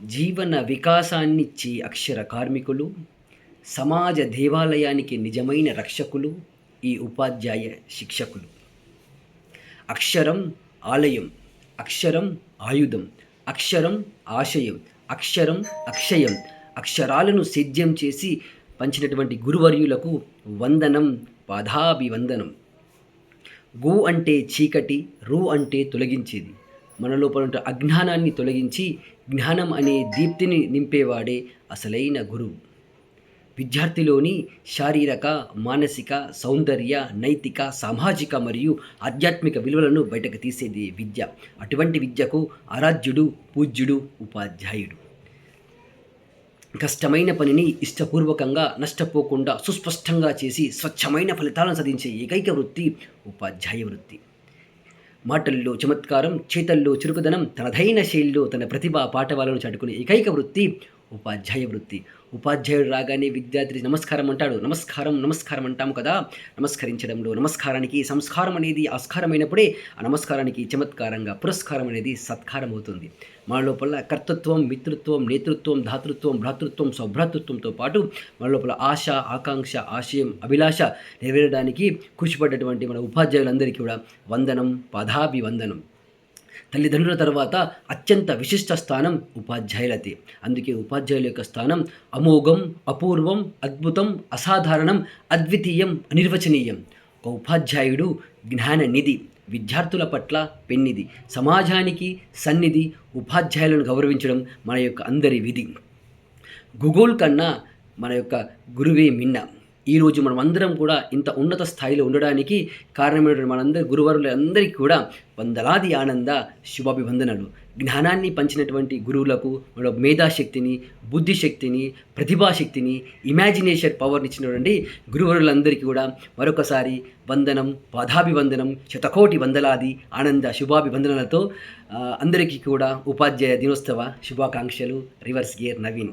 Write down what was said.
జీవన వికాసాన్నిచ్చే అక్షర కార్మికులు, సమాజ దేవాలయానికి నిజమైన రక్షకులు ఈ ఉపాధ్యాయ శిక్షకులు. అక్షరం ఆలయం, అక్షరం ఆయుధం, అక్షరం ఆశయం, అక్షరం అక్షయం. అక్షరాలను సేద్యం చేసి పంచినటువంటి గురువర్యులకు వందనం, పాదాభివందనం. గు అంటే చీకటి, రు అంటే తొలగించేది. మన లోపల ఉంటే అజ్ఞానాన్ని తొలగించి జ్ఞానం అనే దీప్తిని నింపేవాడే అసలైన గురువు. విద్యార్థిలోని శారీరక, మానసిక, సౌందర్య, నైతిక, సామాజిక మరియు ఆధ్యాత్మిక విలువలను బయటకు తీసేది విద్య. అటువంటి విద్యకు ఆరాధ్యుడు, పూజ్యుడు ఉపాధ్యాయుడు. కష్టమైన పనిని ఇష్టపూర్వకంగా, నష్టపోకుండా సుస్పష్టంగా చేసి స్వచ్ఛమైన ఫలితాలను సాధించే ఏకైక వృత్తి ఉపాధ్యాయ వృత్తి. మాటల్లో చమత్కారం, చేతల్లో చురుకుదనం, తనదైన శైలిలో తన ప్రతిభా పాఠవాలను చాటుకునే ఏకైక వృత్తి ఉపాధ్యాయ వృత్తి. ఉపాధ్యాయుడు రాగానే విద్యార్థి నమస్కారం అంటాడు. నమస్కారం నమస్కారం అంటాము కదా. నమస్కరించడంలో నమస్కారానికి సంస్కారం అనేది ఆస్కారమైనప్పుడే ఆ నమస్కారానికి చమత్కారంగా పురస్కారం అనేది సత్కారం అవుతుంది. మన లోపల కర్తృత్వం, మిత్రుత్వం, నేతృత్వం, ధాతృత్వం, భ్రాతృత్వం, సౌభ్రాతృత్వంతో పాటు మన లోపల ఆశ, ఆకాంక్ష, ఆశయం, అభిలాష నెరవేరడానికి కృషిపడ్డటువంటి మన ఉపాధ్యాయులందరికీ కూడా వందనం, పాదాభివందనం. తల్లిదండ్రుల తర్వాత అత్యంత విశిష్ట స్థానం ఉపాధ్యాయులదే. అందుకే ఉపాధ్యాయుల యొక్క స్థానం అమోఘం, అపూర్వం, అద్భుతం, అసాధారణం, అద్వితీయం, అనిర్వచనీయం. ఒక ఉపాధ్యాయుడు జ్ఞాన నిధి, విద్యార్థుల పట్ల పెన్నిధి, సమాజానికి సన్నిధి. ఉపాధ్యాయులను గౌరవించడం మన యొక్క అందరి విధి. గూగుల్ కన్నా మన యొక్క గురువే మిన్న. ఈరోజు మనం అందరం కూడా ఇంత ఉన్నత స్థాయిలో ఉండడానికి కారణమైనటువంటి మనందరి గురువరులందరికీ కూడా వందలాది ఆనంద శుభాభివందనలు. జ్ఞానాన్ని పంచినటువంటి గురువులకు మన మేధాశక్తిని, బుద్ధిశక్తిని, ప్రతిభాశక్తిని, ఇమాజినేషన్ పవర్ని ఇచ్చినటువంటి గురువరులందరికీ కూడా మరొకసారి వందనం, పాదాభివందనం, శతకోటి వందలాది ఆనంద శుభాభివందనలతో అందరికీ కూడా ఉపాధ్యాయ దినోత్సవ శుభాకాంక్షలు. Reverse gear Naveen.